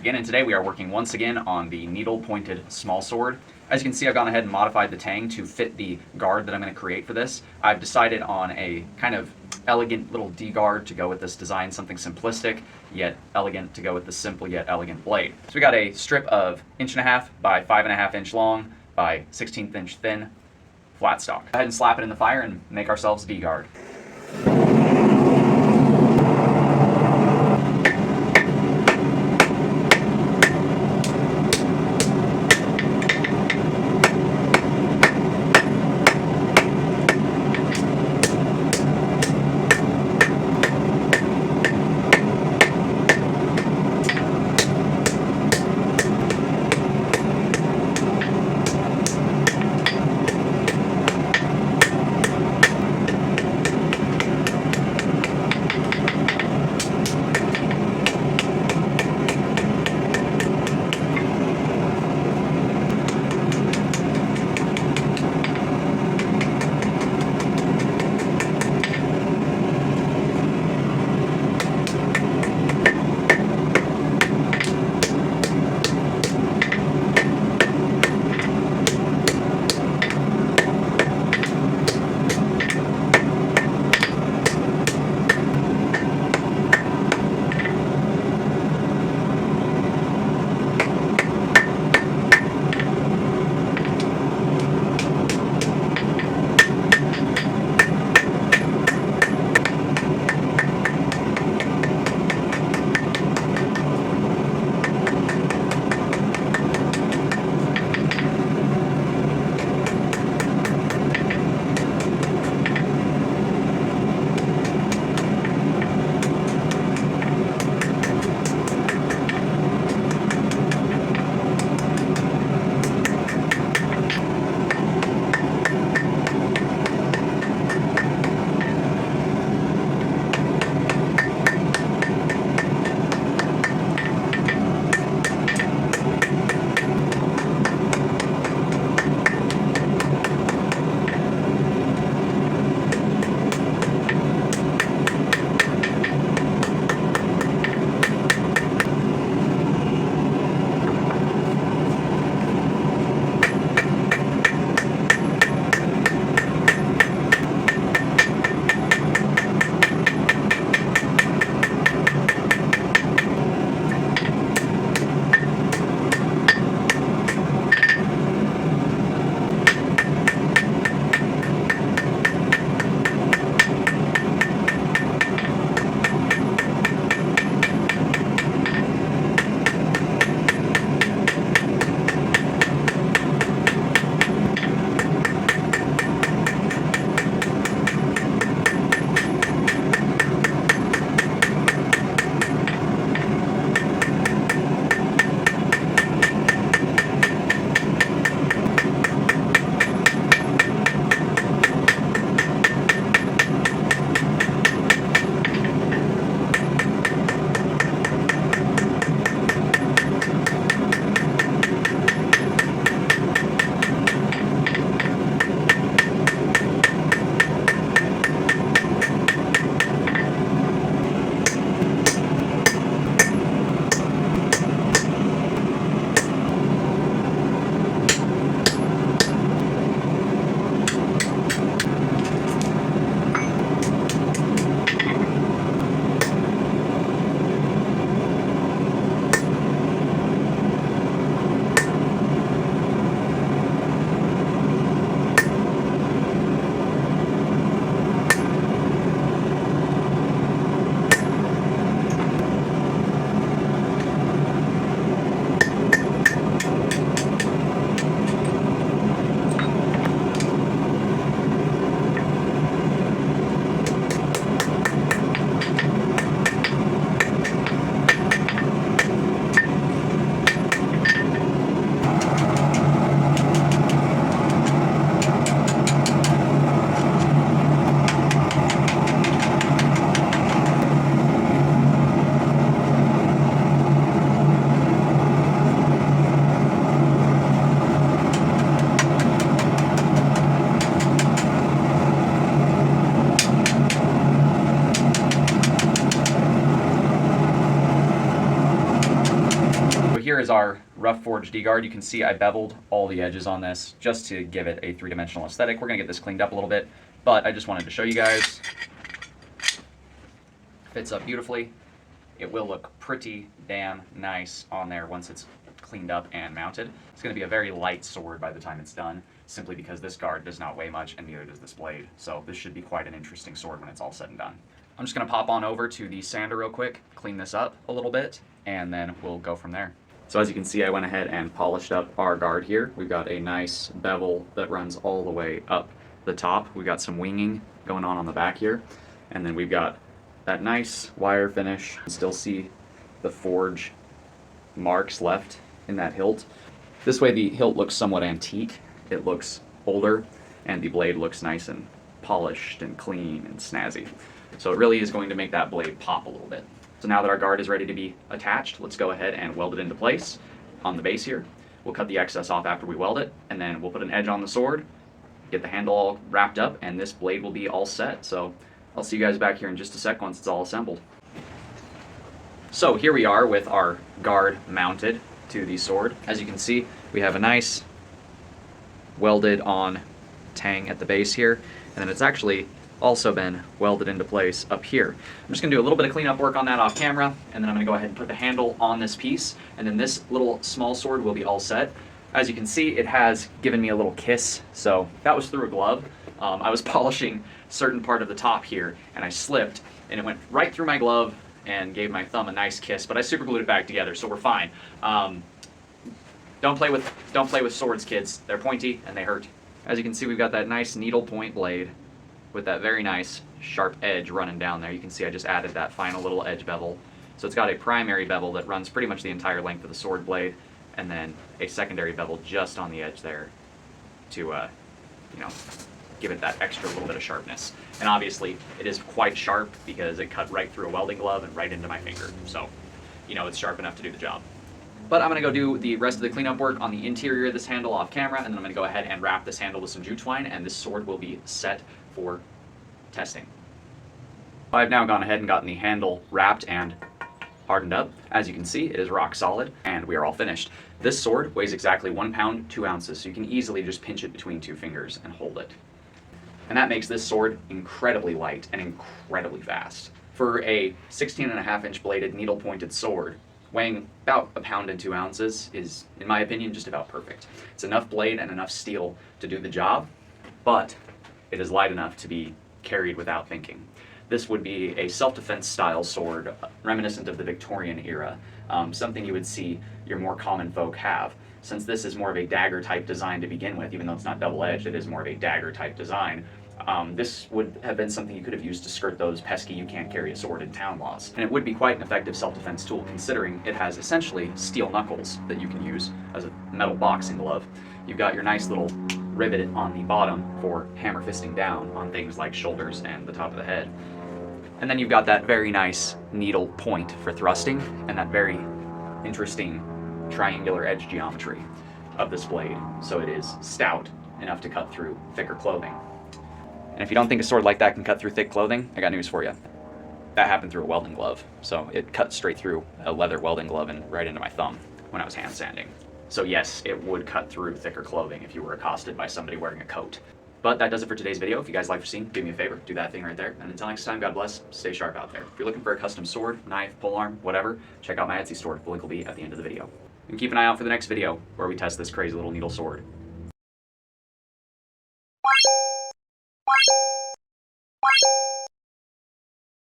again, and today we are working once again on the needle-pointed small sword. As you can see, I've gone ahead and modified the tang to fit the guard that I'm going to create for this. I've decided on a kind of elegant little D-guard to go with this design, something simplistic yet elegant to go with the simple yet elegant blade. So we got a strip of 1.5 by 5.5 inch long by 1/16 inch thin flat stock. Go ahead and slap it in the fire and make ourselves a D-guard. here is our rough forged D-guard. You can see I beveled all the edges on this just to give it a three-dimensional aesthetic. We're gonna get this cleaned up a little bit, but I just wanted to show you guys. Fits up beautifully. It will look pretty damn nice on there once it's cleaned up and mounted. It's going to be a very light sword by the time it's done, simply because this guard does not weigh much and neither does this blade. So this should be quite an interesting sword when it's all said and done. I'm just going to pop on over to the sander real quick, clean this up a little bit, and then we'll go from there. So as you can see, I went ahead and polished up our guard here. We've got a nice bevel that runs all the way up the top. We've got some winging going on the back here, and then we've got that nice wire finish. You can still see the forge marks left in that hilt. This way the hilt looks somewhat antique. It looks older, and the blade looks nice and polished and clean and snazzy. So it really is going to make that blade pop a little bit. So now that our guard is ready to be attached, let's go ahead and weld it into place on the base here. We'll cut the excess off after we weld it, and then we'll put an edge on the sword, get the handle all wrapped up, and this blade will be all set. So I'll see you guys back here in just a sec once it's all assembled. So here we are with our guard mounted to the sword. As you can see, we have a nice welded on tang at the base here, and then it's actually also been welded into place up here. I'm just gonna do a little bit of cleanup work on that off camera, and then I'm gonna go ahead and put the handle on this piece, and then this little small sword will be all set. As you can see, it has given me a little kiss, so that was through a glove. I was polishing certain part of the top here, and I slipped, and it went right through my glove and gave my thumb a nice kiss, but I super glued it back together, so we're fine. Don't play with swords, kids. They're pointy and they hurt. As you can see, we've got that nice needle point blade with that very nice sharp edge running down there. You can see I just added that final little edge bevel. So it's got a primary bevel that runs pretty much the entire length of the sword blade, and then a secondary bevel just on the edge there to, give it that extra little bit of sharpness. And obviously, it is quite sharp because it cut right through a welding glove and right into my finger. So, it's sharp enough to do the job. But I'm gonna go do the rest of the cleanup work on the interior of this handle off camera, and then I'm gonna go ahead and wrap this handle with some jute twine, and this sword will be set for testing. I've now gone ahead and gotten the handle wrapped and hardened up. As you can see, it is rock solid, and we are all finished. This sword weighs exactly 1 pound, 2 ounces, so you can easily just pinch it between 2 fingers and hold it. And that makes this sword incredibly light and incredibly fast. For a 16.5-inch bladed needle-pointed sword, weighing about 1 pound and 2 ounces is, in my opinion, just about perfect. It's enough blade and enough steel to do the job, but it is light enough to be carried without thinking. This would be a self-defense style sword, reminiscent of the Victorian era, something you would see your more common folk have. Since this is more of a dagger type design to begin with, even though it's not double-edged, it is more of a dagger type design. This would have been something you could have used to skirt those pesky you can't carry a sword in town laws. And it would be quite an effective self-defense tool, considering it has essentially steel knuckles that you can use as a metal boxing glove. You've got your nice little rivet on the bottom for hammer fisting down on things like shoulders and the top of the head. And then you've got that very nice needle point for thrusting, and that very interesting triangular edge geometry of this blade, so it is stout enough to cut through thicker clothing. And if you don't think a sword like that can cut through thick clothing, I got news for you. That happened through a welding glove, so it cut straight through a leather welding glove and right into my thumb when I was hand sanding. So yes, it would cut through thicker clothing if you were accosted by somebody wearing a coat. But that does it for today's video. If you guys like what you're seeing, do me a favor, do that thing right there. And until next time, God bless, stay sharp out there. If you're looking for a custom sword, knife, polearm, whatever, check out my Etsy store. The link will be at the end of the video. And keep an eye out for the next video where we test this crazy little needle sword.